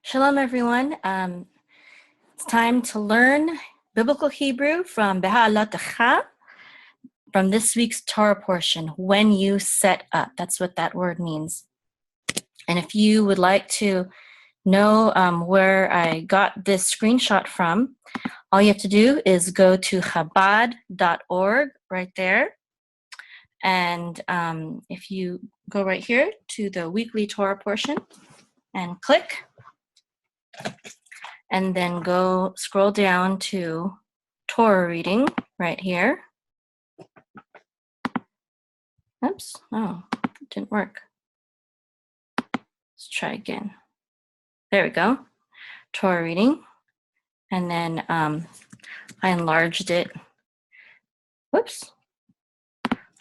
Shalom, everyone. It's time to learn Biblical Hebrew from Beha'alot'cha, from this week's Torah portion, when you set up. That's what that word means. And if you would like to know where I got this screenshot from, all you have to do is go to chabad.org right there. And if you go right here to the weekly Torah portion and click, and then go scroll down to Torah reading right here. Oops, oh, it didn't work. Let's try again. There we go. Torah reading. And then I enlarged it. Whoops.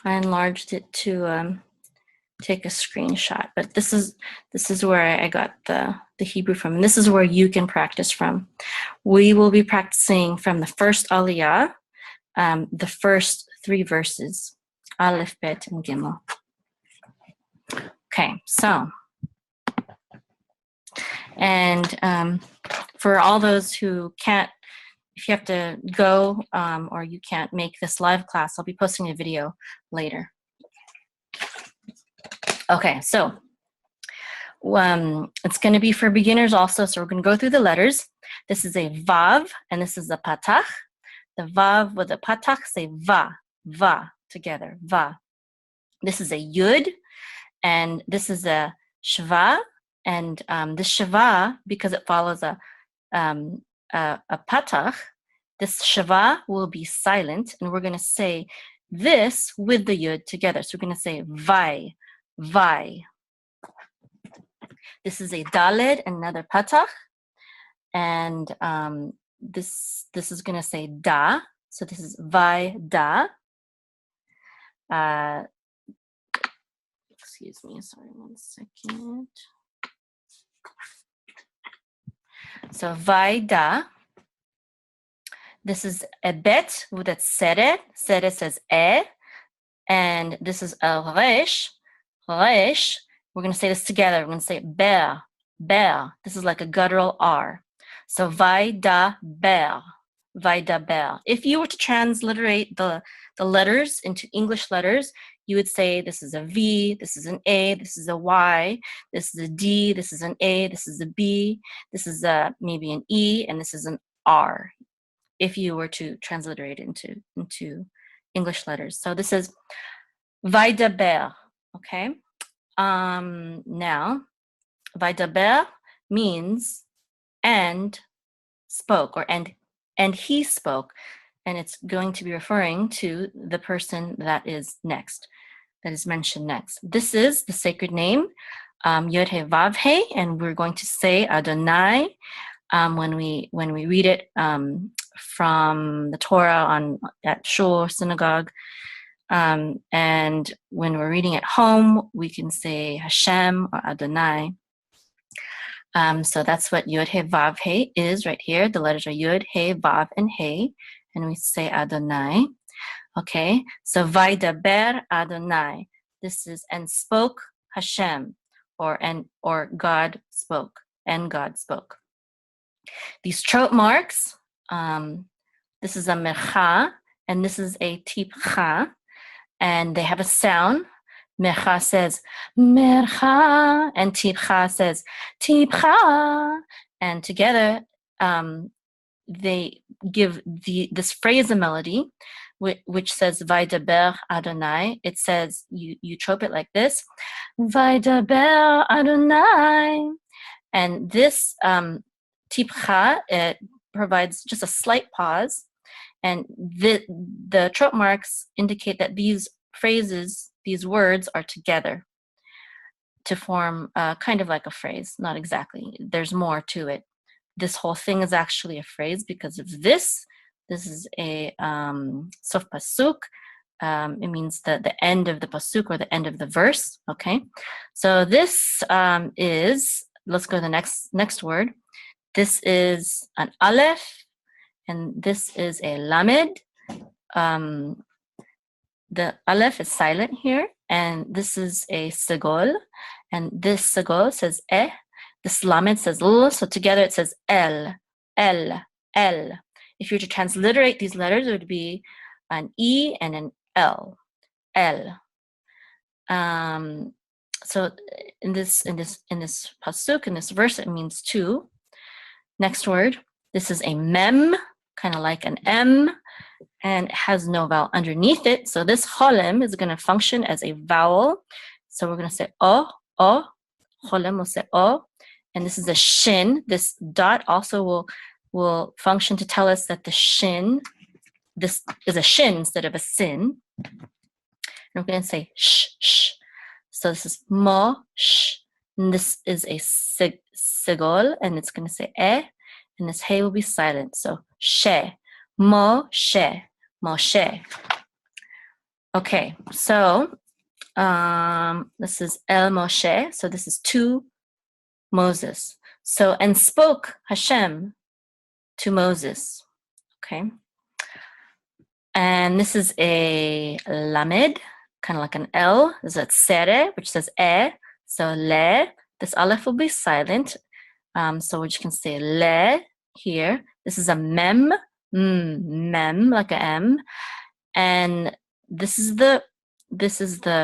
I enlarged it to take a screenshot. But this is where I got the Hebrew from. And this is where you can practice from. We will be practicing from the first aliyah, the first 3 verses, Aleph, Bet, and Gimel. Okay, so, and for all those who can't, if you have to go or you can't make this live class, I'll be posting a video later. Okay, so it's going to be for beginners also, so we're going to go through the letters. This is a Vav, and this is a Patach. The Vav with the Patach say Va, Va, together, Va. This is a Yud, and this is a Shva, and the Shva, because it follows a Patach, this Shva will be silent, and we're going to say this with the Yud together. So we're going to say Vai, Vai. This is a Daled, another Patach, and this is going to say Da. So this is Vai, Da. Excuse me, sorry, 1 second. So Vai, Da. This is a Bet with a Sere. Sere says E. And this is a Resh. Resh. We're going to say this together. We're going to say Ber, Ber. This is like a guttural R. So Vai, Da, Ber. Vai, Da, Ber. If you were to transliterate the letters into English letters, you would say this is a V, this is an A, this is a Y, this is a D, this is an A, this is a B, this is maybe an E, and this is an R, if you were to transliterate it into English letters. So this is Vaidaber, okay? Now, Vaidaber means and spoke, or and he spoke, and it's going to be referring to the person that is next, that is mentioned next. This is the sacred name, Yod He Vav He, and we're going to say Adonai when we read it from the Torah at shul, synagogue, and when we're reading at home, we can say Hashem or Adonai. So that's what Yod He Vav He is right here. The letters are Yod, He, Vav, and He, and we say Adonai. Okay, so Vaidaber Adonai. This is and spoke Hashem, or God spoke, and God spoke. These trope marks, this is a Mercha, and this is a Tipcha, and they have a sound. Mercha says Mercha, and Tipcha says Tipcha, and together they give this phrase a melody, which says Vaidaber Adonai. It says, you trope it like this, Vaidaber Adonai, and this Tipcha, it provides just a slight pause, and the trope marks indicate that these phrases, these words, are together to form kind of like a phrase. Not exactly. There's more to it. This whole thing is actually a phrase because of this. This is a sof pasuk. It means the end of the pasuk or the end of the verse. Okay, so this is. Let's go to the next word. This is an aleph, and this is a lamed. The aleph is silent here, and this is a segol, and this segol says This lamed says l, so together it says el, el, el. If you were to transliterate these letters, it would be an E and an L, el. So in this pasuk, in this verse, it means two. Next word, this is a mem, kind of like an M, and it has no vowel underneath it. So this cholem is going to function as a vowel. So we're going to say o, cholem will say o. And this is a shin. This dot also will function to tell us that the shin, this is a shin instead of a sin. And we're going to say sh. So this is mo, sh. And this is a sigol, and it's going to say e, and this hey will be silent. So she, mo, she, Moshe. Okay, so this is El Moshe. So this is to Moses. So, and spoke Hashem to Moses. Okay. And this is a lamed, kind of like an L. This is a tsere, which says e. So le, this aleph will be silent. So we can say le here. This is a mem, mem, like a M. And this is the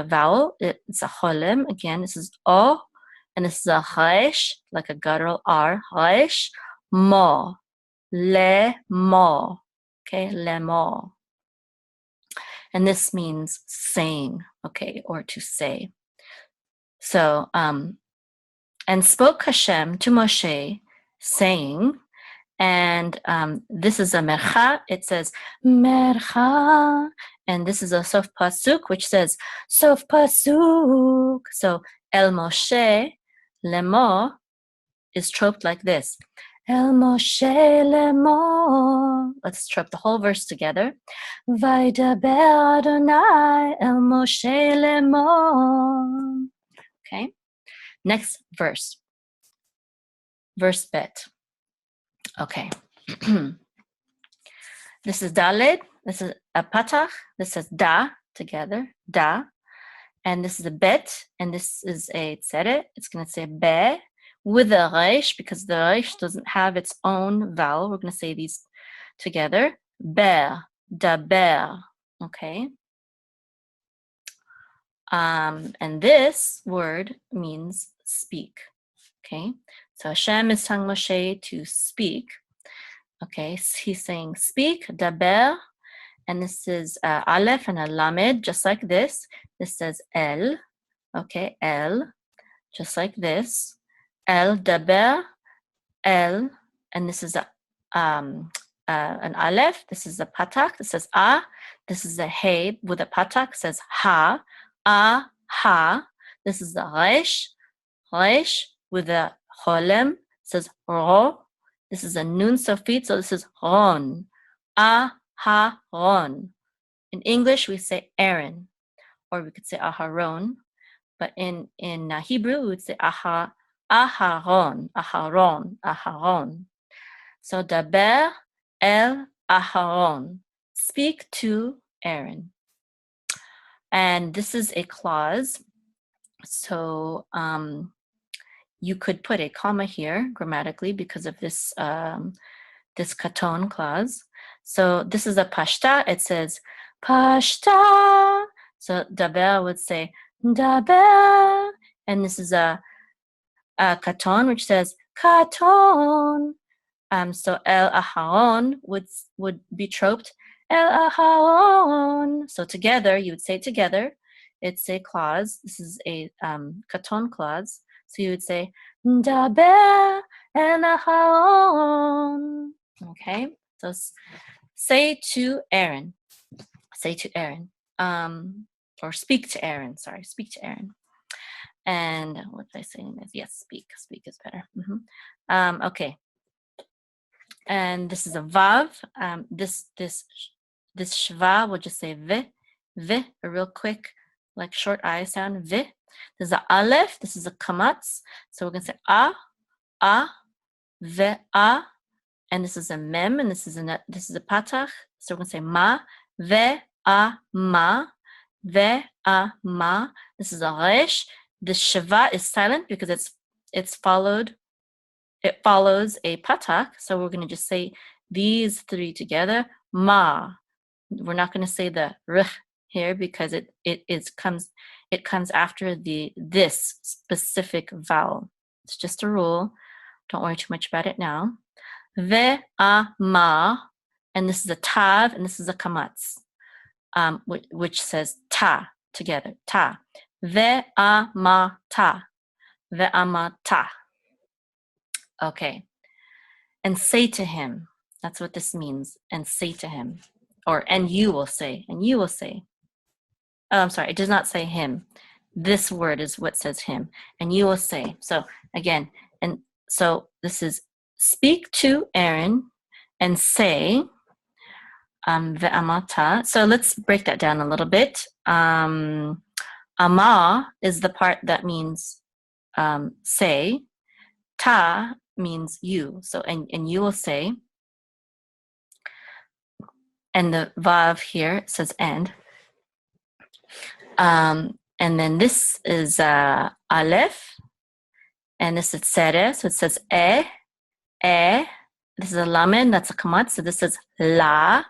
vowel. It's a cholem. Again, this is o, and this is a resh, like a guttural R. Resh, mo, le mo. Okay, le mo. And this means saying, okay, or to say. So, and spoke Hashem to Moshe, saying, and this is a mercha. It says mercha, and this is a sof pasuk, which says sof pasuk. So El Moshe lemo is troped like this. El Moshe lemo. Let's trope the whole verse together. Vaydaber Adonai El Moshe lemo. Okay. Next verse. Verse bet. Okay. This is Daled. This is a patach. This is da together. Da. And this is a bet. And this is a tzeret. It's going to say be with a resh because the resh doesn't have its own vowel. We're going to say these together. Ber. Daber. Okay. And this word means speak. Okay. So Hashem is telling Moshe to speak. Okay, so he's saying speak, daber, and this is aleph and a lamed, just like this. This says el, okay, el, just like this. El, daber, el, and this is an aleph. This is a patak. This says a. This is a hey with a patak. Says ha, ha. This is the resh with a cholem. Says ro. This is a nun sofit, so this is ron. Aharon. In English, we say Aaron, or we could say Aharon. But in Hebrew, we would say Aharon. So daber el Aharon. Speak to Aaron. And this is a clause. So you could put a comma here grammatically because of this this katon clause. So this is a pashta. It says pashta. So daber would say daber, and this is a katon which says katon. So el aharon would be troped el aharon. So together you would say together. It's a clause. This is a katon clause. So you would say, daber el aharon. Okay, so say to Aaron. Say to Aaron. Or speak to Aaron. Sorry, speak to Aaron. And what did I say? Yes, speak. Speak is better. Okay. And this is a vav. This shva will just say v, a real quick, like short I sound, v. There's an aleph. This is a kamatz. So we're going to say a, ve, a. And this is a mem, and this is a patach. So we're going to say ma, ve, a, ma, ve, a, ma. This is a resh. The shava is silent because it's followed it follows a patak, so we're going to just say these three together. Ma. We're not going to say the r here because it comes after this specific vowel. It's just a rule. Don't worry too much about it now. Ve-a-ma, and this is a tav, and this is a kamatz, which says ta together. Ta. Ve-a-ma-ta. Ve-a-ma-ta. Okay. And say to him. That's what this means. And say to him. Or, and you will say. And you will say. Oh, I'm sorry. It does not say him. This word is what says him. And you will say. So, again, and so this is speak to Aaron and say, ve'amata. So let's break that down a little bit. Ama is the part that means say. Ta means you. So, and you will say. And the vav here says and. And then this is aleph. And this is tzere. So it says e. This is a lamed. That's a kamat. So this is la.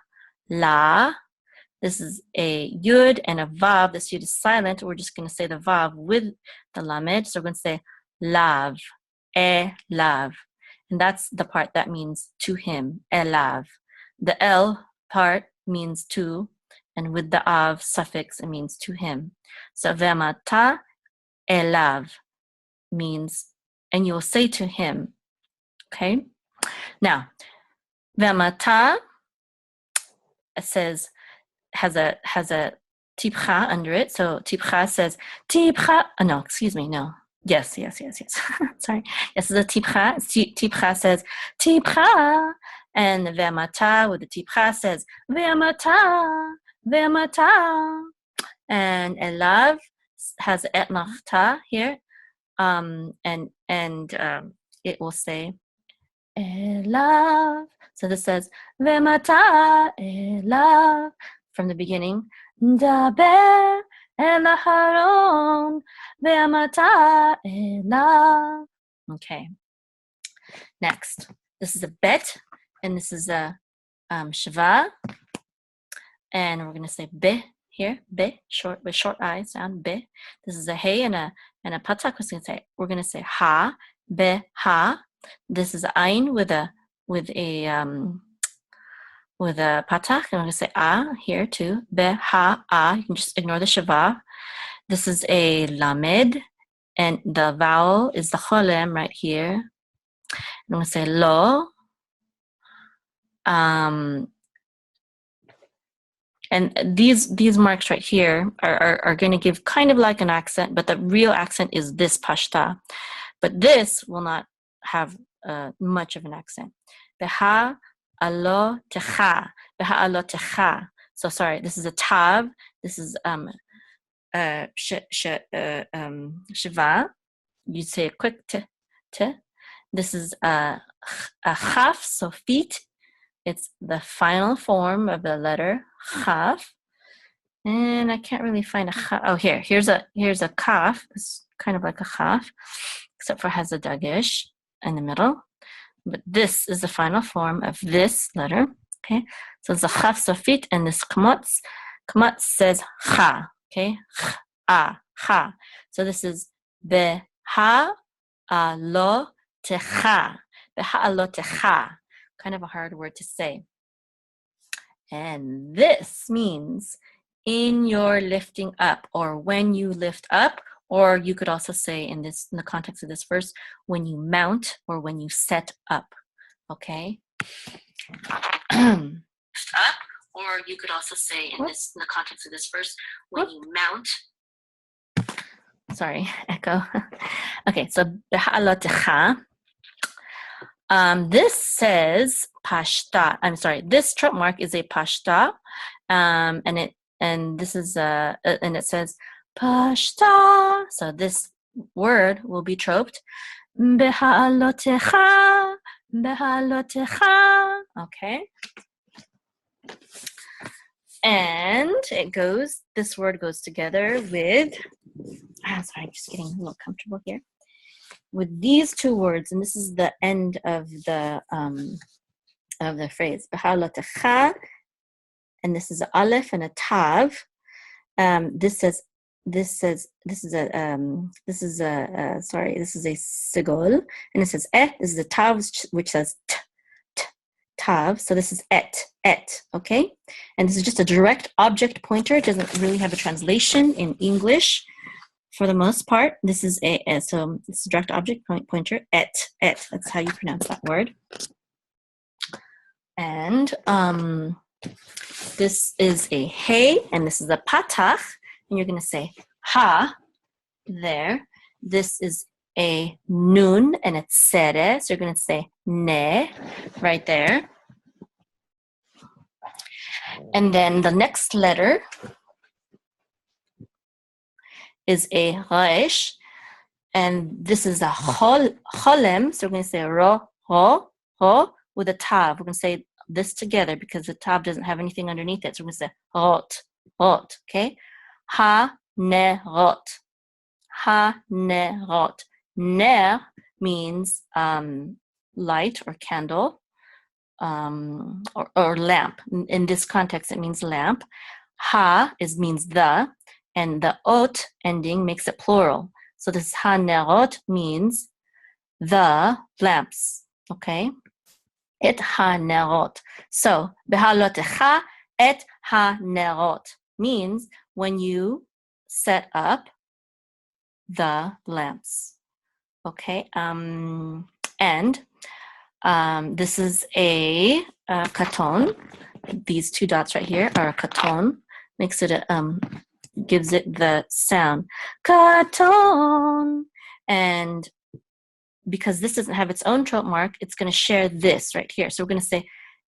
This is a yud and a vav. This yud is silent. We're just going to say the vav with the lamed. So we're going to say lav. Lav. And that's the part that means to him. Elav. The el part means to, and with the av suffix, it means to him. So ve'amata elav means, and you will say to him. Okay? Now, ve'amata, it says, has a tipcha under it. So tipcha says, tipcha, no, excuse me, no. Yes. Sorry. Yes, it's a tipcha. Tipcha says, tipcha. And the ve'amata with the tipcha says, ve'amata. And elav has etnachta here. And it will say, elav. So this says, ve'amata elav. From the beginning, daber el aharon ve'amata elav. Okay. Next, this is a bet, and this is a shava, and we're going to say be here, be, short with short I sound, be. This is a hey and a patak. We're going to say ha, be ha. This is ayin with a patak, and I'm going to say here too. Beha. You can just ignore the shava. This is a lamed, and the vowel is the cholem right here. I'm going to say lo. And these marks right here are going to give kind of like an accent, but the real accent is this pashta. But this will not have much of an accent. Beha'alot'cha. So sorry, this is a tav. This is shiva. You say a quick t. This is a chaf, so feet. It's the final form of the letter chaf. And I can't really find a chaf. Oh, here's a kaf. It's kind of like a chaf, except for it has a dagesh in the middle. But this is the final form of this letter. Okay, so it's a chaf sofit, and this kmotz says cha. Okay, cha. So this is Beha'alot'cha. Beha'alot'cha. Kind of a hard word to say. And this means in your lifting up, or when you lift up, or you could also say in the context of this verse, when you mount or when you set up. Okay? Up, or you could also say in the context of this verse, when you mount. Sorry, echo. Okay, so Beha'alot'cha. This says pashta. I'm sorry. This trope mark is a pashta, and this is and it says pashta. So this word will be troped. Beha'alot'cha. Okay. And this word goes together with, sorry, I'm just getting a little comfortable here. with these two words, and this is the end of the phrase, Behaalotecha, and this is an aleph and a tav. This is a sigol, and it says this is a tav, which says tav. So this is et, okay? And this is just a direct object pointer. It doesn't really have a translation in English for the most part. This is so it's a direct object pointer, et. That's how you pronounce that word. And this is a hey, and this is a patach, and you're going to say ha there. This is a nun, and it's sere, so you're going to say ne right there. And then the next letter is a resh, and this is a cholem, so we're going to say ro with a tav. We're going to say this together because the tav doesn't have anything underneath it, so we're going to say rot, okay? Ha ne rot. Ner means light or candle, or lamp. In this context, it means lamp. Ha means the, and the ot ending makes it plural. So this ha nerot means the lamps, okay? Et ha nerot. So Beha'alot'cha et ha nerot means when you set up the lamps, okay? And this is a katon. These two dots right here are a katon. Makes it gives it the sound katon. And because this doesn't have its own trope mark, it's going to share this right here. So we're going to say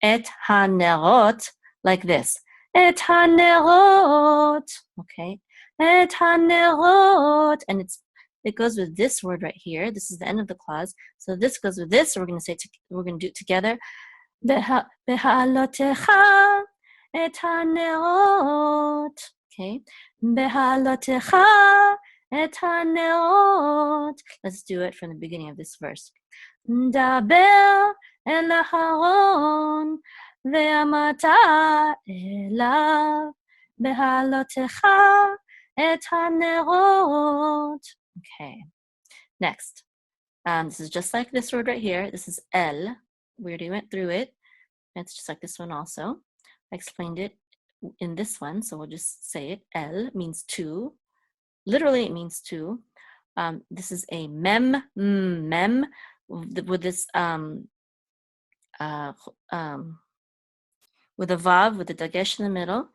et hanerot like this. Et hanerot. Okay. Et hanerot. And it goes with this word right here. This is the end of the clause. So this goes with this. So we're going to say we're going to do it together. Beha'alot'cha et hanerot. Okay. Beha'alot'cha et hanerot. Let's do it from the beginning of this verse. Daber el Aharon ve'amata elav Beha'alot'cha et hanerot. Okay. Next. This is just like this word right here. This is el. We already went through it. It's just like this one also. I explained it in this one, so we'll just say it. El means two. Literally, it means two. This is a mem with this with a vav with a dagesh in the middle.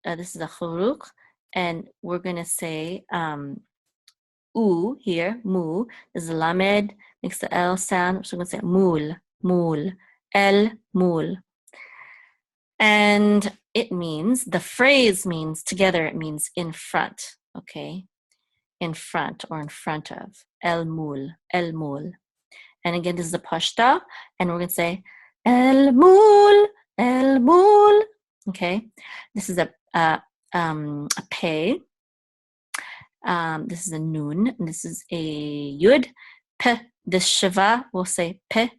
This is a churuk, and we're gonna say u here. Mu is a lamed, makes the l sound. So we're gonna say mul, el mul, and it means, the phrase means together. It means in front. Okay, in front or in front of. El mul. And again, this is a pashta, and we're going to say el mul. Okay, this is a pei. This is a nun, and this is a yud. Pe. This shiva will say pe.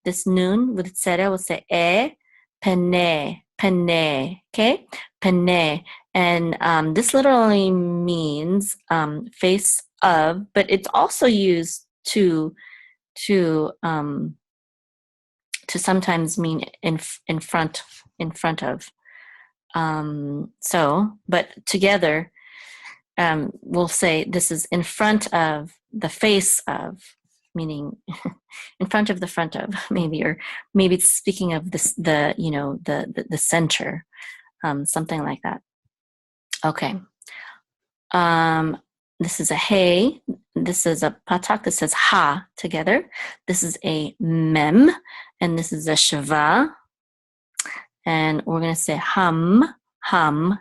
This nun with tzera will say pene. Okay, pene. And this literally means face of, but it's also used to sometimes mean in front of. So, but together, we'll say this is in front of the face of, meaning in front of the front of, maybe, or maybe it's speaking of this, the center, something like that. Okay. This is a hey. This is a patak that says ha together. This is a mem, and this is a shava. And we're going to say hum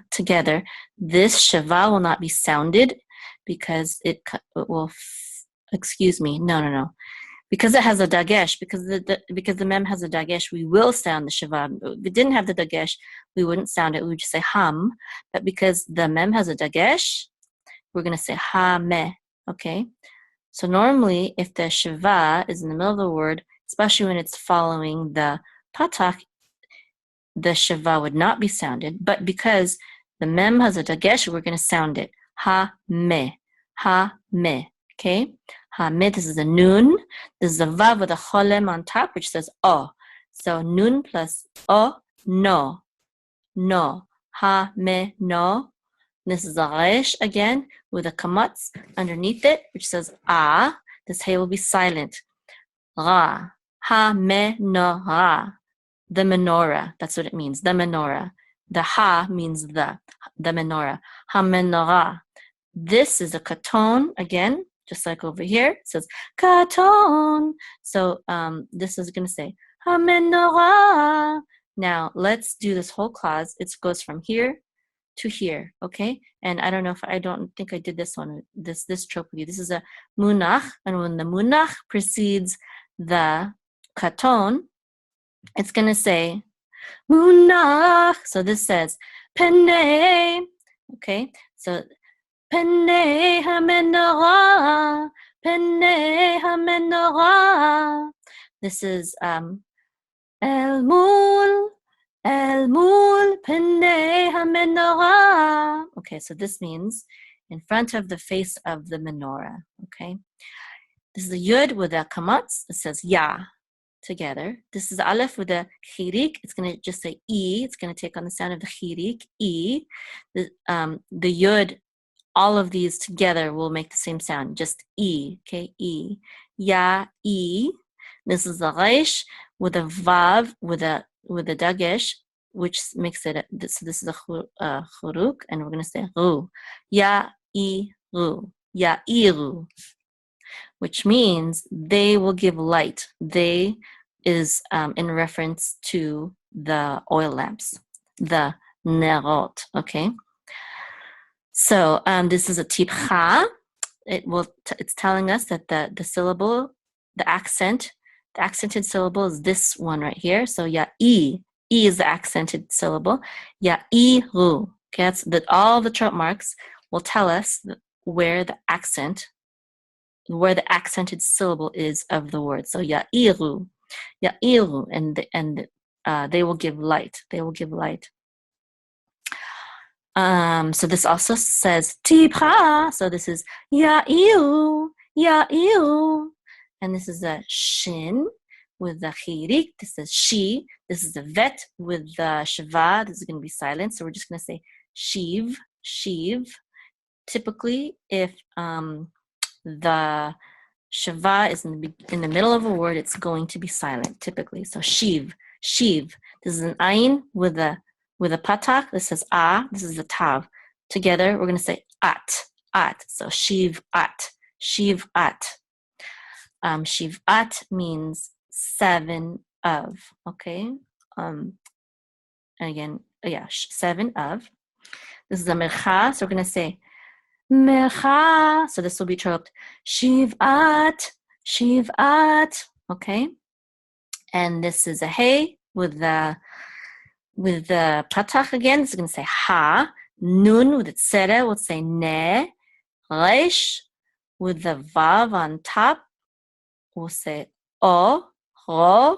together. This shava will not be sounded because it will, excuse me, no. Because it has a dagesh, because the mem has a dagesh, we will sound the shava. If it didn't have the dagesh, we wouldn't sound it. We would just say ham. But because the mem has a dagesh, we're going to say ha me. Okay. So normally, if the shiva is in the middle of the word, especially when it's following the patak, the shiva would not be sounded. But because the mem has a dagesh, we're going to sound it. Ha me, ha me. Okay, ha me. This is a nun. This is a vav with a cholem on top, which says o. So nun plus o, no, no. Ha me, no. This is a resh again with a kamatz underneath it, which says ah. This hay will be silent. Ra, ha me, no, ra. The menorah, that's what it means, the menorah. The ha means the menorah. Ha menorah. This is a katon, again, just like over here. It says katon. So this is going to say ha menorah. Now, let's do this whole clause. It goes from here to here, okay? And I don't think I did this one, this trope with you. This is a munach, and when the munach precedes the katon, it's going to say munach. So this says penei, okay? So penei hamenorah, penei hamenorah. This is el mul penei hamenorah. Okay, so this means in front of the face of the menorah, okay? This is a yud with a kamatz. It says ya together. This is aleph with a chirik. It's going to just say e. It's going to take on the sound of the chirik, e. The yud, all of these together will make the same sound, just e, okay, e. Ya, e. This is a resh with a vav, with a dagesh, which makes it, so this is a churuk, and we're going to say ru. Ya, e, ru. Ya, iru. Which means they will give light. They is in reference to the oil lamps, the nerot, okay? So this is a tipcha. It's telling us that the syllable, the accented syllable is this one right here. So ya-i, e is the accented syllable. Ya-i-ru, okay? That's all the trope marks will tell us where the accented syllable is of the word. So ya'iru, and they will give light. They will give light. So this also says tipcha. So this is ya'iru, and this is a shin with the chirik. This is she. This is the vet with the shiva. This is going to be silent. So we're just going to say shiv. Typically, if the shiva is in the middle of a word, it's going to be silent typically. So shiv. This is an ayin with a patak. This says ah. This is the tav. Together, we're going to say at. So shiv at. Shivat means 7 of. Okay. Again, 7 of. This is a mercha. So we're going to say mercha. So this will be troped shivat. Okay. And this is a hey with the patach again. This is going to say ha. Nun with the tzere will say ne. Resh with the vav on top will say o. Ro.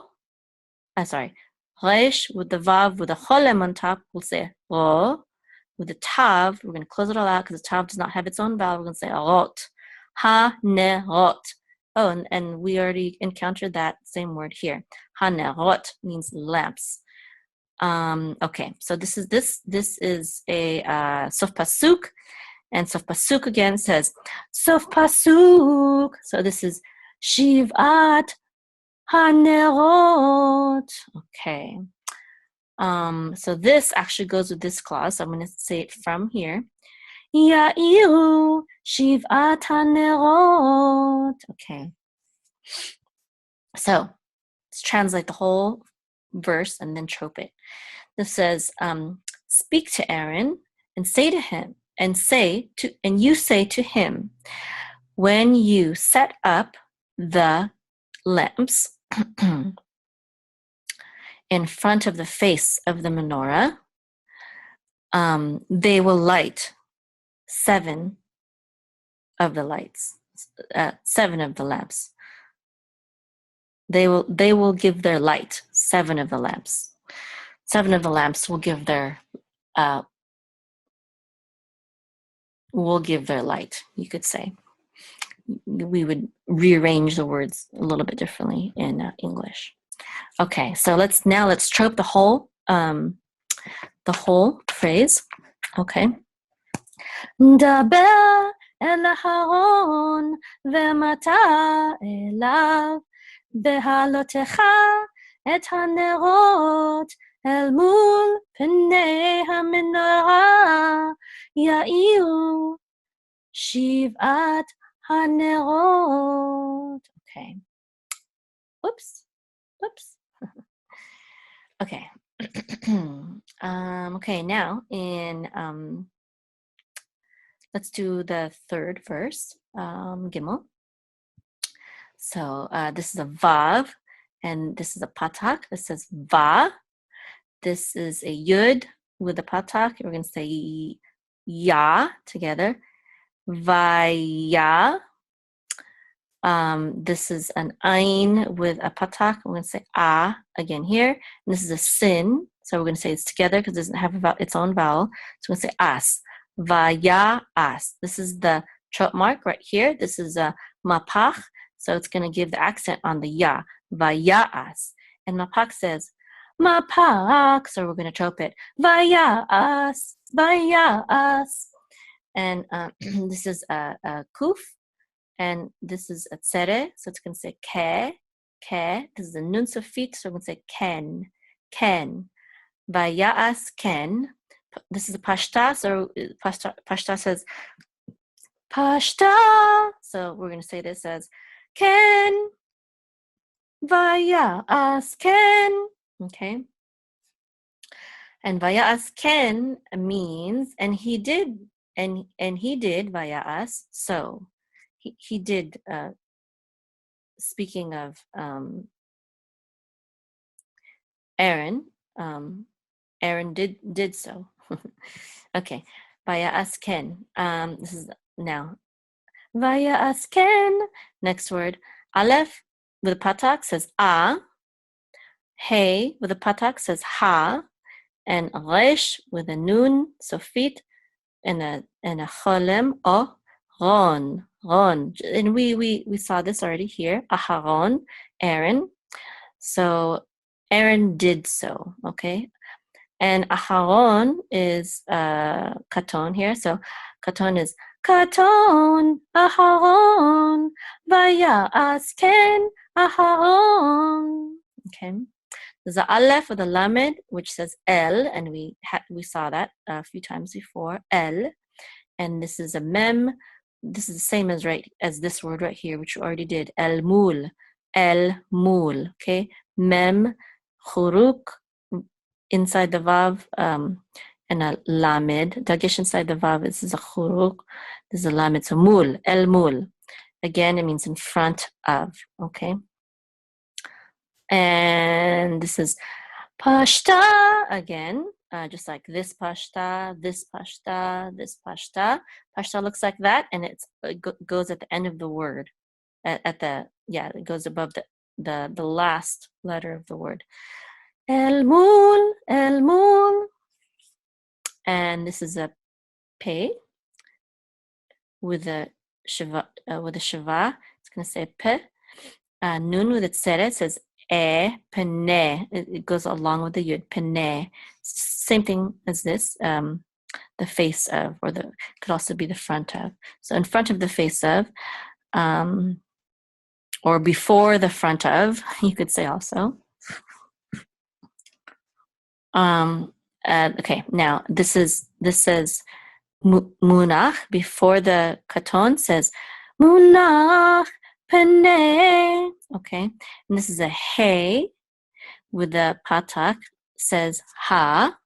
Resh with the vav with the cholem on top will say ro. With the tav, we're going to close it all out because the tav does not have its own vowel. We're going to say rot. Ha-ne-rot. Oh, and we already encountered that same word here. Ha-ne-rot means lamps. Okay, so this is a sof pasuk, and sof pasuk again says sof pasuk. So this is shivat ha-ne-rot. Okay. So this actually goes with this clause. So I'm going to say it from here. Ya'iru shiv'at hanerot. Okay. So let's translate the whole verse and then trope it. This says, speak to Aaron and say to him, and you say to him, when you set up the lamps in front of the face of the menorah, they will light 7 of the lights. 7 of the lamps. They will give their light. 7 of the lamps. 7 of the lamps will give their light, you could say. We would rearrange the words a little bit differently in English. Okay, so let's trope the whole phrase. Okay. דבר אל אהרון ומטה אליו בהעלותך את הנרות אל מול פני המנורה יאירו שבעת הנרות. Okay. Oops. Okay. Okay, now in let's do the third verse, Gimel. So this is a Vav, and this is a Patak. This says Va. This is a Yud with a Patak. We're going to say Ya together. Vaya. This is an Ain with a Patak. We're going to say A again here. And this is a Sin. So we're going to say it's together because it doesn't have its own vowel. So we're going to say As. Vaya As. This is the trope mark right here. This is a Mapach. So it's going to give the accent on the Ya. Vaya As. And Mapach says, Mapach. So we're going to trope it. Vaya As. Vaya As. And this is a Kuf. And this is a Tsere. So it's going to say Ke. This is a Nun suffix. So we're going to say Ken. Vaya As Ken. This is a Pashta. So Pashta says Pashta. So we're going to say this as Ken. Vaya As Ken. Okay. And Vaya As Ken means, and he did Vaya As. So he did, speaking of Aaron, Aaron did so. Okay. Vaya As Ken. This is now. Vaya As Ken. Next word. Aleph with a patak says A. Hey with a patak says Ha. And Resh with a Nun, Sofit, and a Cholem, O. Ron. And we saw this already here. Aharon, Aaron. So Aaron did so. Okay. And Aharon is Katon here. So Katon is Katon, Aharon, Vaya As Ken, Aharon. Okay. There's an Aleph with a Lamed, which says El, and we saw that a few times before, El. And this is a Mem. This is the same as this word right here, which we already did. El Mul. Okay. Mem, Churuk, inside the Vav, and a Lamed. Dagesh inside the Vav. This is a Churuk. This is a Lamed. So Mul. El Mul. Again, it means in front of. Okay. And this is Pashta again, just like this Pashta, this Pashta, this Pashta. Pashta looks like that, and it goes at the end of the word. It goes above the last letter of the word. El Mul. And this is a Pe with a Shiva. It's going to say Pe. Nun with its Tzeret says Pene. It goes along with the Yud. Pene. Same thing as this. The face of, or could also be the front of. So in front of the face of, or before the front of, you could say also. Okay, now this says Munach. Before the Katon says Munach Pene. Okay, and this is a Hey with the Patak says Ha.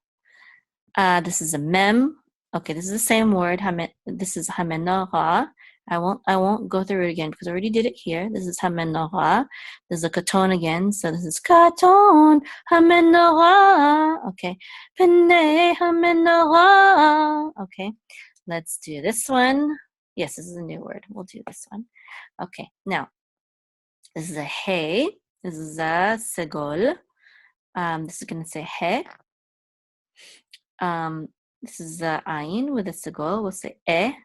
This is a Mem. Okay, this is the same word. This is Hamenorah. I won't go through it again because I already did it here. This is Hamenorah. There's a Katon again. So this is Katon Hamenorah. Okay. Pene Hamenorah. Okay. Let's do this one. Yes, this is a new word. We'll do this one. Okay, now, this is a hey. This is a segol. This is going to say he. This is a ayin with a segol. We'll say he,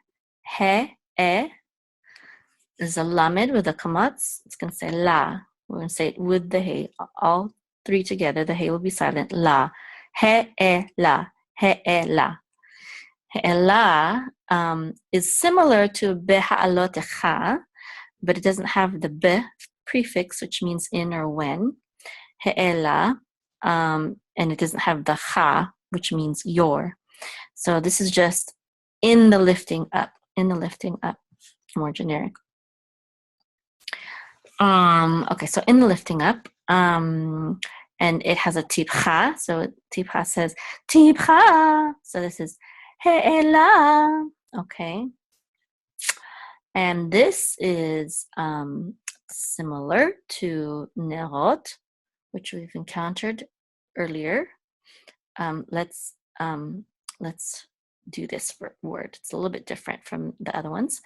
There's a lamed with a kamatz. It's going to say la. We're going to say it with the hey. All three together. The hey will be silent. La. La. La. La is similar to Behaalotecha, but it doesn't have the be prefix, which means in or when. He'ela, and it doesn't have the cha, which means your. So this is just in the lifting up, more generic. Okay, so in the lifting up, and it has a tipcha. So tipcha says tipcha. So this is he'ela. Okay. And this is similar to nerot, which we've encountered earlier. Let's do this word. It's a little bit different from the other ones.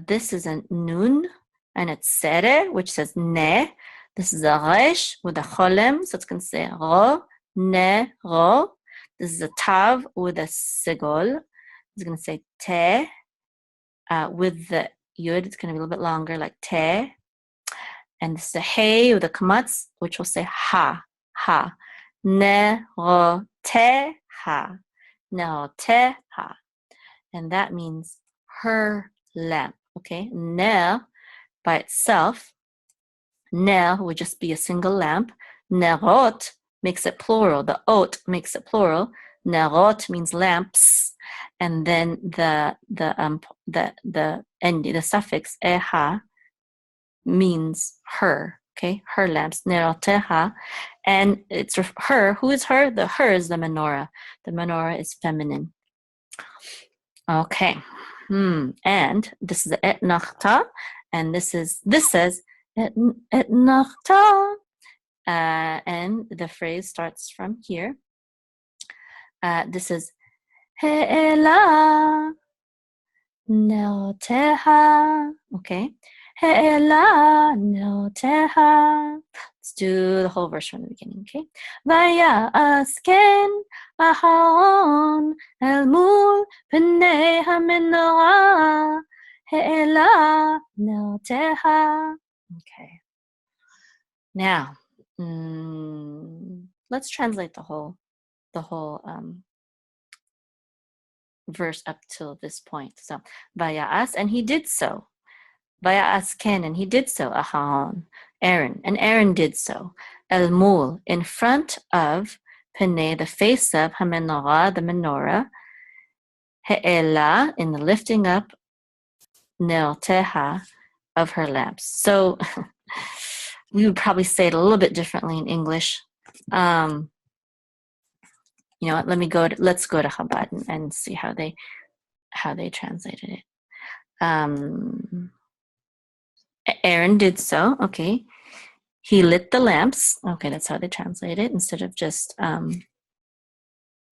This is a nun, and it's sere, which says ne. This is a resh with a cholem, so it's going to say ro, ne, ro. This is a tav with a segol. It's going to say te. With the yud, it's going to be a little bit longer, like te. And this is a hey with a kamatz, which will say ha, ha. Ne, ro, te, ha. Ne, ro, te, ha. And that means her lamp, okay? Ne, by itself, ne would just be a single lamp. Nerot makes it plural. The ot makes it plural. Nerot means lamps, and then the suffix eha means her. Okay, her lamps. Neroteha, and it's her. Who is her? The her is the menorah. The menorah is feminine. Okay, and this is the et nachta, and this says et nachta, and the phrase starts from here. This is he'ela neoteha. Okay, he'ela neoteha. Let's do the whole verse from the beginning. Okay, vaya asken aharon el mul pnei hamenorah he'ela neoteha. Okay. Now, let's translate the whole verse up till this point. So, vaya'as, and he did so. Vaya'as ken, and he did so. Aharon, Aaron, and Aaron did so. El mul, in front of Peneh, the face of Hamenorah, the menorah. He'ela, in the lifting up, Neoteha, of her lamps. So, we would probably say it a little bit differently in English. You know what? Let's go to Chabad and see how they translated it. Aaron did so. Okay, he lit the lamps. Okay, that's how they translate it instead of just in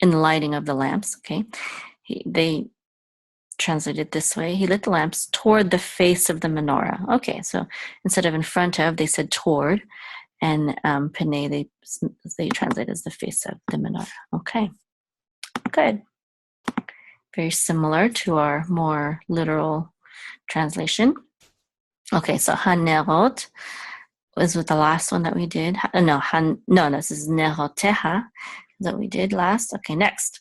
the lighting of the lamps. Okay, they translated it this way. He lit the lamps toward the face of the menorah. Okay, so instead of in front of, they said toward, and Peneh they translate as the face of the menorah. Okay, good. Very similar to our more literal translation. Okay, so hanerot was with the last one that we did. No, this is neroteha that we did last. Okay, next.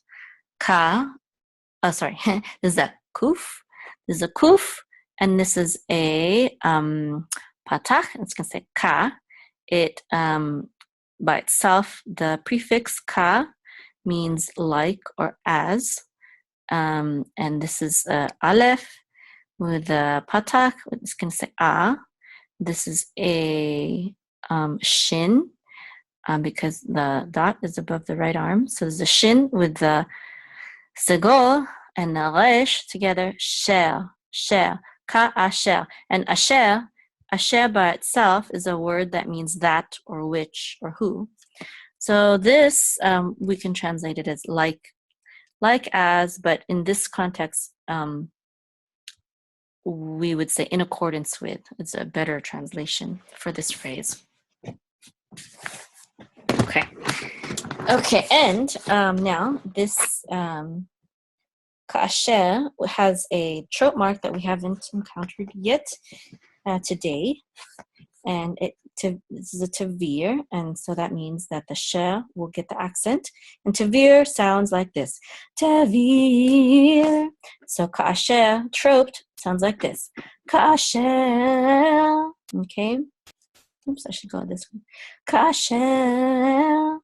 This is a kuf. This is a kuf, and this is a patach. It's going to say ka. It, by itself, the prefix ka means like or as. And this is aleph with a patach. It's going to say a. This is a shin because the dot is above the right arm. So there's a shin with the segol and the resh together. Sher, ka asher. And asher by itself is a word that means that or which or who. So this we can translate it as like as, but in this context, we would say in accordance with. It's a better translation for this phrase. Okay. Okay, and now this kasher has a trope mark that we haven't encountered yet today, and this is a tavir, and so that means that the sh will get the accent, and tavir sounds like this, tavir. So kasher, troped, sounds like this, kasher. Okay. Oops, I should go this way. Kasher.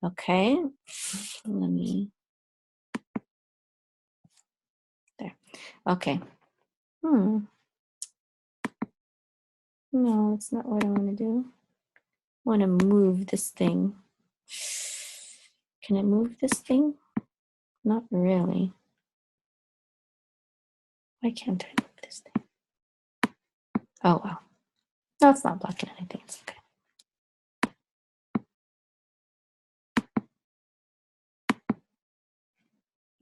Okay. Let me. There. Okay. No, that's not what I want to do. I want to move this thing. Can I move this thing? Not really. Why can't I move this thing? Oh, well. No, it's not blocking anything. It's okay.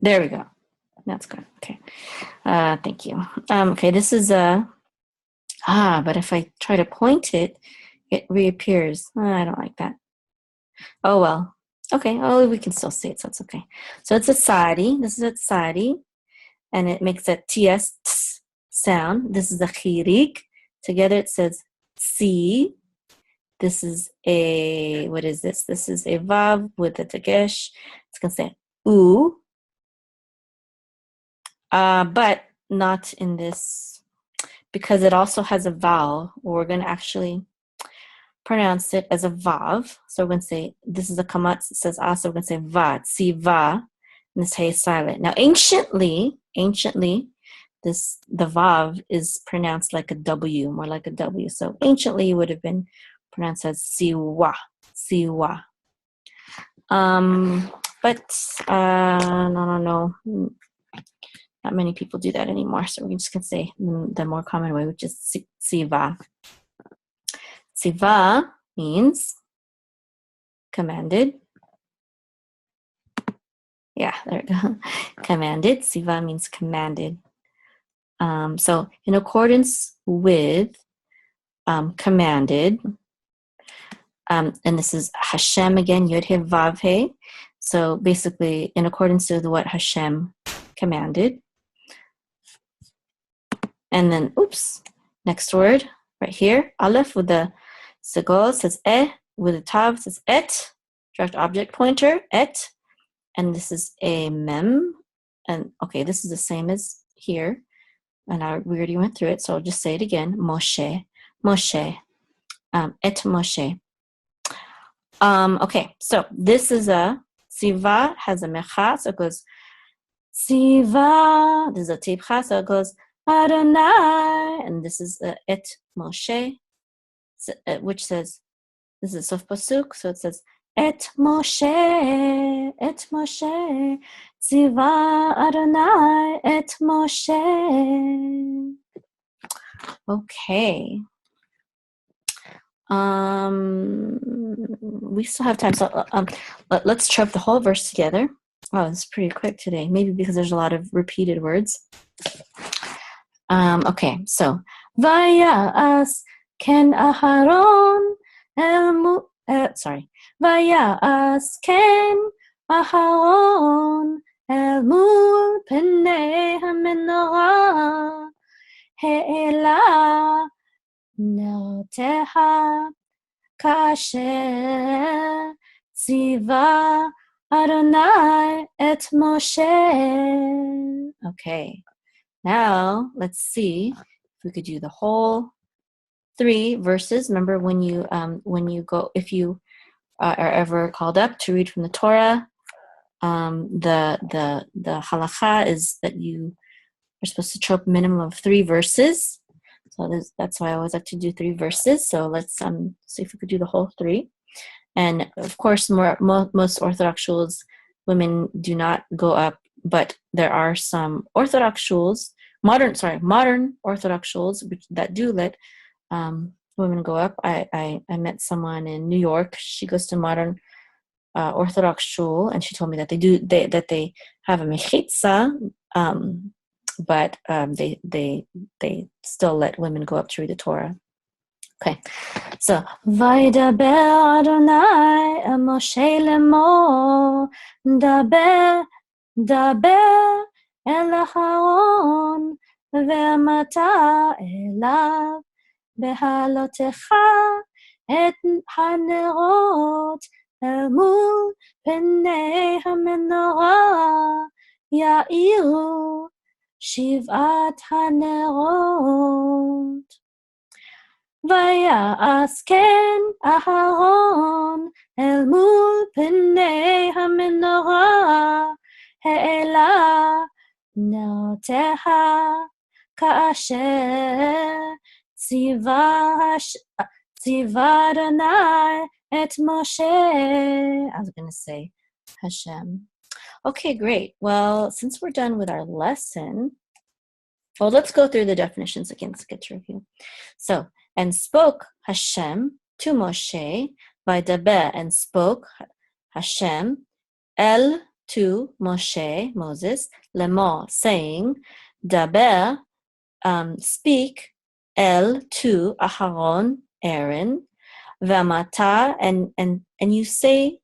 There we go. That's good. Okay. Thank you. Okay, this is but if I try to point it, it reappears. I don't like that. Oh, well. Okay. Oh, we can still see it, so it's okay. So it's a sari. This is a sari, and it makes a ts sound. This is a chirik. Together it says si. This is a, what is this? This is a vav with a dagesh. It's going to say u. But not in this, because it also has a vowel. We're going to actually pronounce it as a vav. So we're going to say, this is a kamatz, it says also, we're going to say va, si va, and this hay is silent. Now, anciently, the vav is pronounced like a W, more like a W. So anciently, it would have been pronounced as siwa, siwa. But no. Not many people do that anymore, so we're just going to say the more common way, which is siva. Siva means commanded. Yeah, there we go. Commanded. Siva means commanded. So in accordance with commanded, and this is Hashem again, Yod He Vav He. So basically, in accordance with what Hashem commanded. And then, next word right here, Aleph with the segol says with the tav says et, direct object pointer, et, and this is a mem, and okay, this is the same as here, and we already went through it, so I'll just say it again, Moshe, et Moshe. Okay, so this is a, Siva has a mecha, so it goes, Siva, this is a tipcha, so it goes, Adonai, and this is et Moshe, which says, this is sof pasuk, so it says et Moshe, Tziva Adonai et Moshe. Okay. We still have time, so let's trope the whole verse together. Oh, it's pretty quick today, maybe because there's a lot of repeated words. Okay, so Vayas ken Aharon Vayas ken Aharon el mul penei hamenorah he'ela neroteha kasher tziva Adonai et Moshe. Okay. Now, let's see if we could do the whole 3 verses. Remember, when you go, if you are ever called up to read from the Torah, the halacha is that you are supposed to trope a minimum of 3 verses. So that's why I always like to do 3 verses. So let's see if we could do the whole 3. And of course, most Orthodox shuls, women do not go up, but there are some Orthodox shuls, modern Orthodox shuls that do let women go up. I met someone in New York. She goes to modern Orthodox shul, and she told me that they have a mechitza but they still let women go up to read the Torah. Okay, so Vaydaber Adonai Moshe Lemor daber el Aharon ve'amata elav Beha'alot'cha et hanerot mul penei hamenorah ya'iru shiv'at hanerot. ויעש כן אהרון אל מול פני המנורה העלה נרותיה כאשר ציווה אדוני את משה. I was going to say Hashem. Okay, great. Well, since we're done with our lesson, well, let's go through the definitions again. Let's get to review. So, and spoke Hashem to Moshe by Daber, and spoke Hashem El to Moshe, Moses, Lemor, saying, Daber, speak El to Aharon, Aaron, V'amata, and you say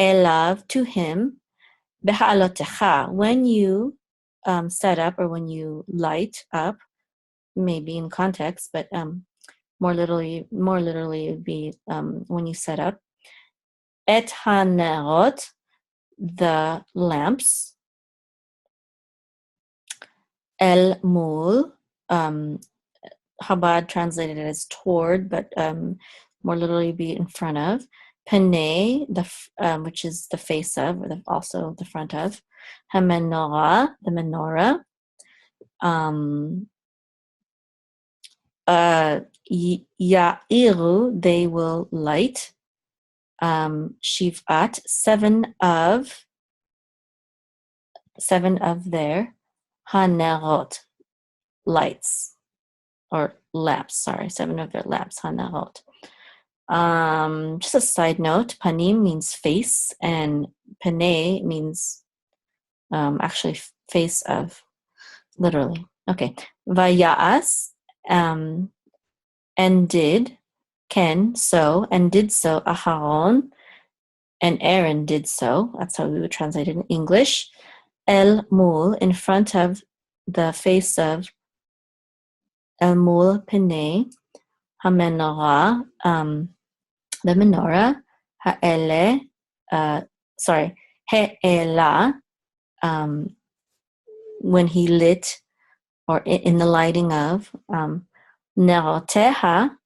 Elav to him, Beha'alot'cha, when you set up or when you light up, maybe in context, but more literally would be when you set up et hanerot, the lamps, el mul, Chabad translated it as toward, but more literally be in front of, penei, which is the face of, or also the front of, hamenorah, the menorah, ya'iru, they will light, shiv'at, seven of their hanerot, lights, or lamps, sorry, 7 of their lamps, hanerot. Just a side note, panim means face, and penei means actually face of, literally. Okay, vaya'as, and did, Ken, so, and did so, Aharon, and Aaron did so. That's how we would translate it in English. El mul, in front of the face of, El mul penei, hamenorah, the menorah, ha'ele, he'ela, when he lit, or in the lighting of, neroteha,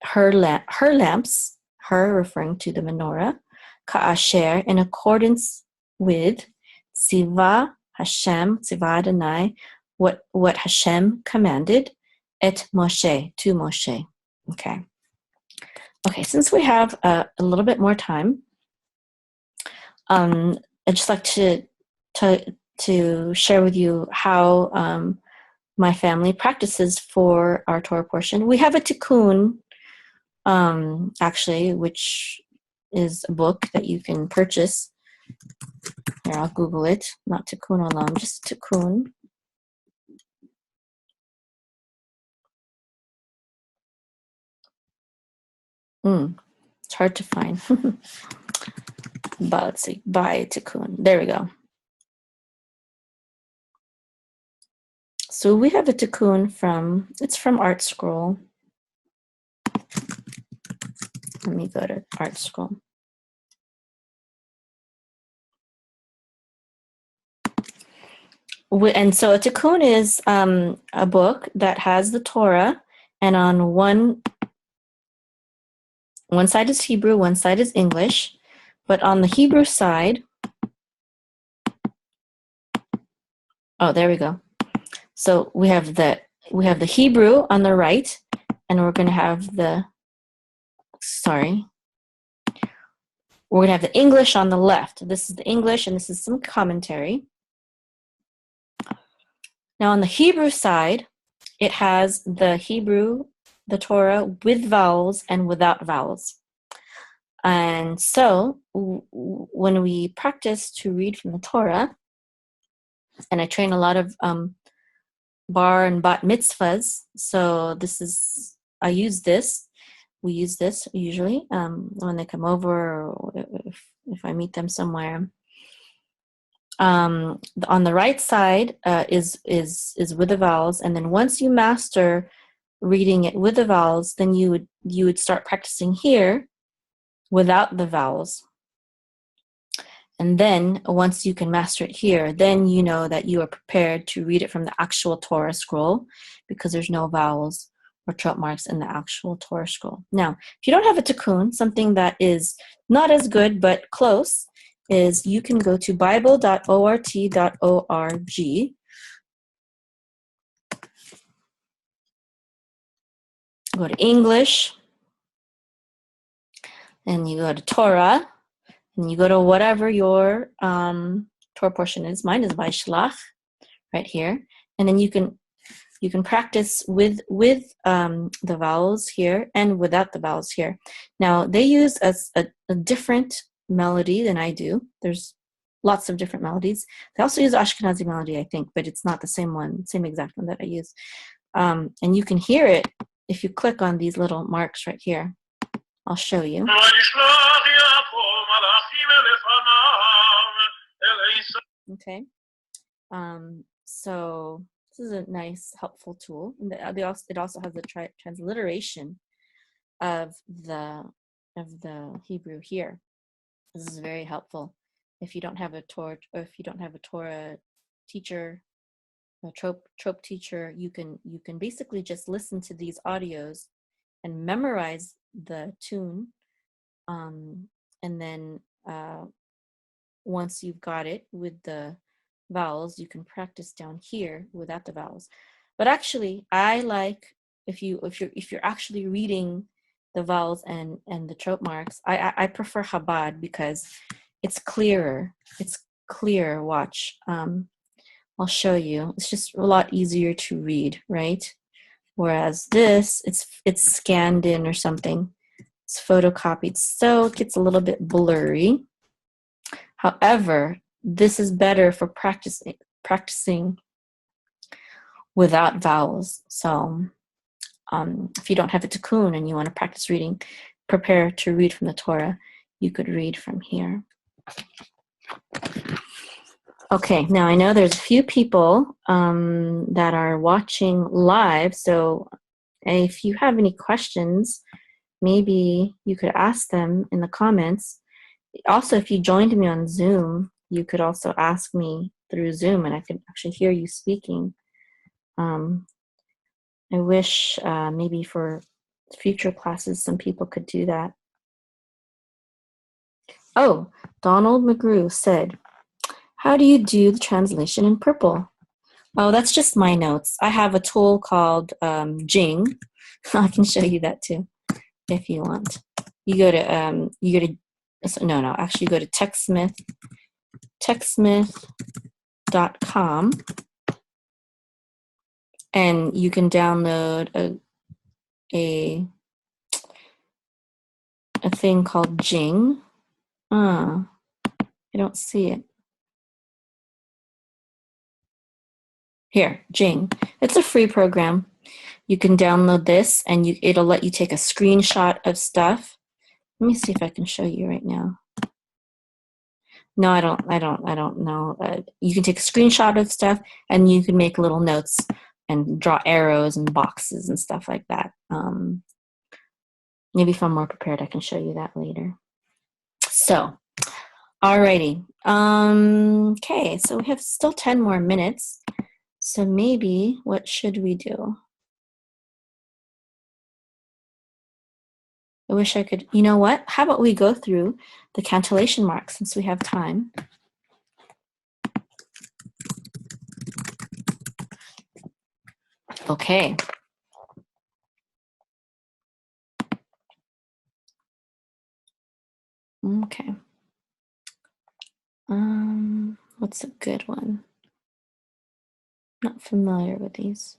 her lamps, her referring to the menorah, ka'asher, in accordance with, tziva Hashem, tziva Adonai, what Hashem commanded, et Moshe, to Moshe. Okay, since we have a little bit more time, I'd just like to share with you how my family practices for our Torah portion. We have a tikkun, actually, which is a book that you can purchase. Here, I'll Google it. Not tikkun olam, just tikkun. It's hard to find. But let's see, by tikkun. There we go. So we have a tikkun it's from Art Scroll. Let me go to Art Scroll. And so a tikkun is a book that has the Torah, and on one side is Hebrew, one side is English, but on the Hebrew side, oh, there we go. So we have the Hebrew on the right, and we're going to have the English on the left. This is the English, and this is some commentary. Now on the Hebrew side, it has the Hebrew, the Torah, with vowels and without vowels. And so when we practice to read from the Torah, and I train a lot of bar and bat mitzvahs. So I use this. We use this usually when they come over, or if I meet them somewhere. On the right side is with the vowels, and then once you master reading it with the vowels, then you would start practicing here without the vowels. And then once you can master it here, then you know that you are prepared to read it from the actual Torah scroll, because there's no vowels or trope marks in the actual Torah scroll. Now, if you don't have a tikkun, something that is not as good but close is you can go to bible.ort.org, go to English, and you go to Torah, and you go to whatever your Torah portion is. Mine is Vaishlach, right here, and then you can practice with the vowels here and without the vowels here. Now they use a different melody than I do. There's lots of different melodies. They also use Ashkenazi melody, I think, but it's not the same exact one that I use. And you can hear it if you click on these little marks right here. I'll show you. Okay. So this is a nice, helpful tool. And it also has a transliteration of the Hebrew here. This is very helpful if you don't have a Torah, or if you don't have a Torah teacher, a trope teacher. You can basically just listen to these audios and memorize the tune, and then once you've got it with the vowels, you can practice down here without the vowels. But actually, I like if you're actually reading the vowels and the trope marks, I prefer Chabad because it's clearer. It's clear. Watch. I'll show you. It's just a lot easier to read, right? Whereas this, it's scanned in or something. It's photocopied, so it gets a little bit blurry. However, this is better for practicing without vowels. So if you don't have a tikkun and you want to practice reading, prepare to read from the Torah, you could read from here. Okay, now I know there's a few people that are watching live, so if you have any questions, maybe you could ask them in the comments. Also, if you joined me on Zoom, you could also ask me through Zoom, and I could actually hear you speaking. I wish maybe for future classes, some people could do that. Oh, Donald McGrew said, how do you do the translation in purple? Oh, that's just my notes. I have a tool called Jing. I can show you that too, if you want. You go to actually go to techsmith.com, and you can download a thing called Jing. I don't see it. Here, Jing. It's a free program. You can download this, and it'll let you take a screenshot of stuff. Let me see if I can show you right now. No, I don't know. You can take a screenshot of stuff, and you can make little notes and draw arrows and boxes and stuff like that. Maybe if I'm more prepared, I can show you that later. So, alrighty. Okay, so we have still 10 more minutes. So maybe, what should we do? I wish I could, you know what? How about we go through the cantillation marks since we have time. Okay. Okay. What's a good one? Not familiar with these.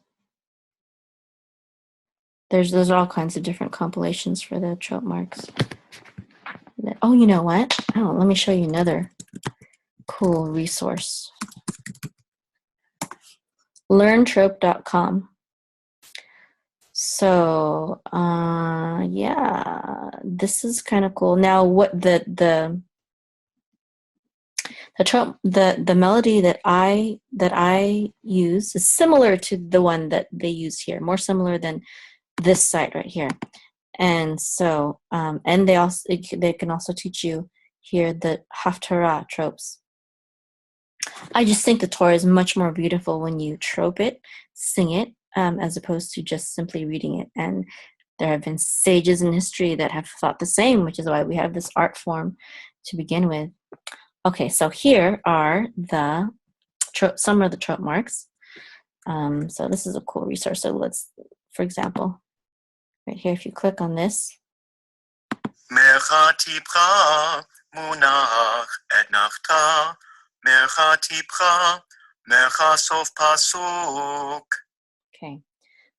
There's all kinds of different compilations for the trope marks. Oh, you know what? Oh, let me show you another cool resource. learntrope.com. So, yeah, this is kind of cool. Now, what the trope, the melody that I use is similar to the one that they use here, more similar than this site right here. And so, and they can also teach you here the Haftarah tropes. I just think the Torah is much more beautiful when you trope it, sing it, as opposed to just simply reading it. And there have been sages in history that have thought the same, which is why we have this art form to begin with. Okay, so here are the some of the trope marks. So this is a cool resource. So let's, for example, right here, if you click on this. Okay,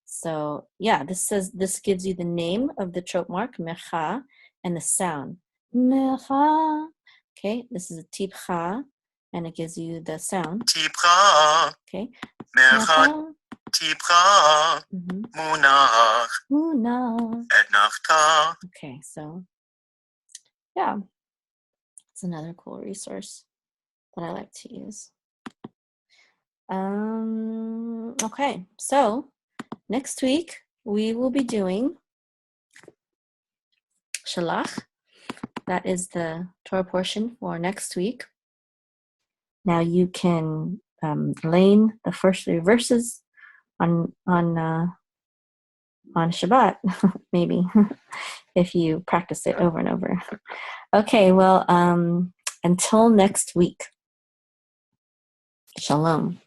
so yeah, this gives you the name of the trope mark, mecha, and the sound. Mecha. Okay, this is a tipcha, and it gives you the sound. Tipcha. Okay. Mecha. Tipcha. Munach. Munach. Etnachta. Okay, so yeah, it's another cool resource that I like to use. Okay, so next week we will be doing Shalach. That is the Torah portion for next week. Now you can lane the first 3 verses on Shabbat, maybe, if you practice it over and over. Okay, well, until next week. Shalom.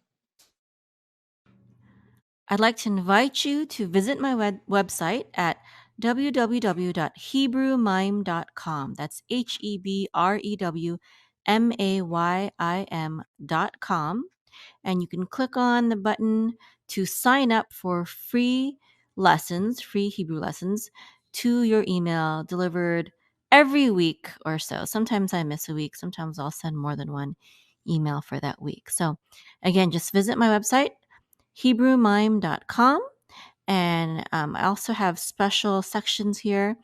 I'd like to invite you to visit my website at www.hebrewmime.com. That's HEBREWMAYIM.com. And you can click on the button to sign up for free lessons, free Hebrew lessons, to your email, delivered every week or so. Sometimes I miss a week. Sometimes I'll send more than one email for that week. So again, just visit my website, HebrewMime.com. And I also have special sections here.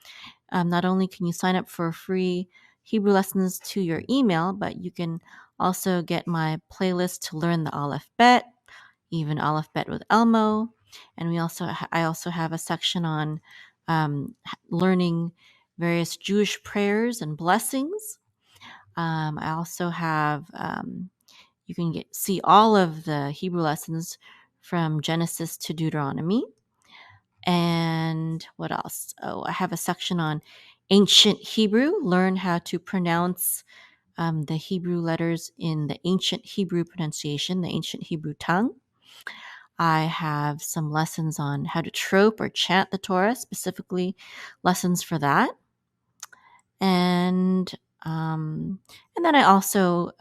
Not only can you sign up for free Hebrew lessons to your email, but you can also get my playlist to learn the Aleph Bet, even Aleph Bet with Elmo. And I also have a section on learning various Jewish prayers and blessings. I also have, you can see all of the Hebrew lessons from Genesis to Deuteronomy. And what else? Oh, I have a section on ancient Hebrew, learn how to pronounce the Hebrew letters in the ancient Hebrew pronunciation, the ancient Hebrew tongue. I have some lessons on how to trope or chant the Torah, specifically lessons for that. And then I also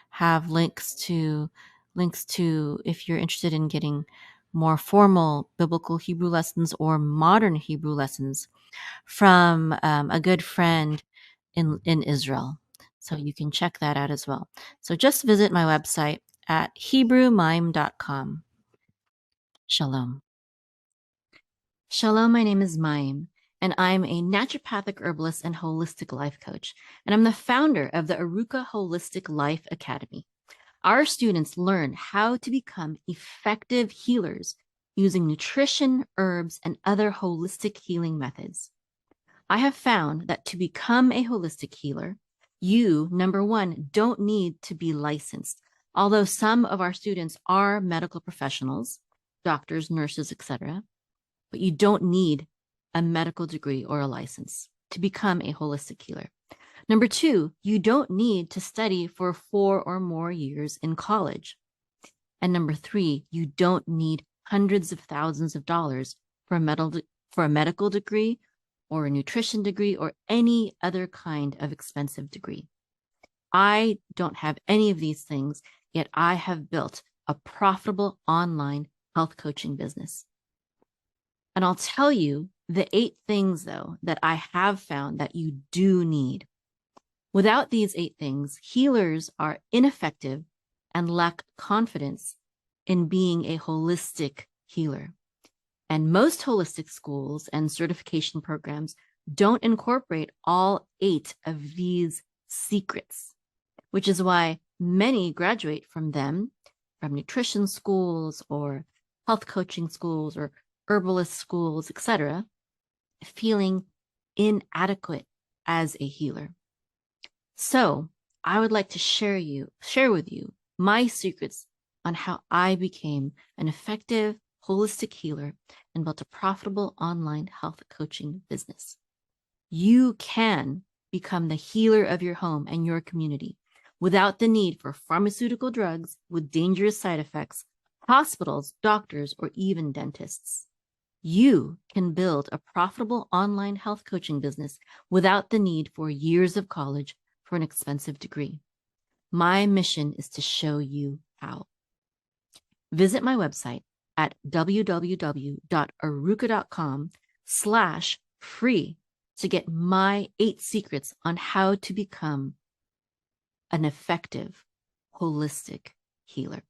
have links to if you're interested in getting more formal biblical Hebrew lessons or modern Hebrew lessons from a good friend in Israel. So you can check that out as well. So just visit my website at HebrewMime.com. Shalom. Shalom, my name is Mayim, and I'm a naturopathic herbalist and holistic life coach, and I'm the founder of the Aruka Holistic Life Academy. Our students learn how to become effective healers using nutrition, herbs, and other holistic healing methods. I have found that to become a holistic healer, you, number one, don't need to be licensed, although some of our students are medical professionals, doctors, nurses, etc., but you don't need a medical degree or a license to become a holistic healer. Number two, you don't need to study for 4 or more years in college. And number three, you don't need hundreds of thousands of dollars for a medical degree or a nutrition degree or any other kind of expensive degree. I don't have any of these things, yet I have built a profitable online health coaching business. And I'll tell you the 8 things, though, that I have found that you do need. Without these 8 things, healers are ineffective and lack confidence in being a holistic healer. And most holistic schools and certification programs don't incorporate all 8 of these secrets, which is why many graduate from them, from nutrition schools or health coaching schools or herbalist schools, etc., feeling inadequate as a healer. So I would like to share with you my secrets on how I became an effective holistic healer and built a profitable online health coaching business. You can become the healer of your home and your community without the need for pharmaceutical drugs with dangerous side effects, hospitals, doctors, or even dentists. You can build a profitable online health coaching business without the need for years of college for an expensive degree. My mission is to show you how. Visit my website at www.aruka.com/free to get my 8 secrets on how to become an effective holistic healer.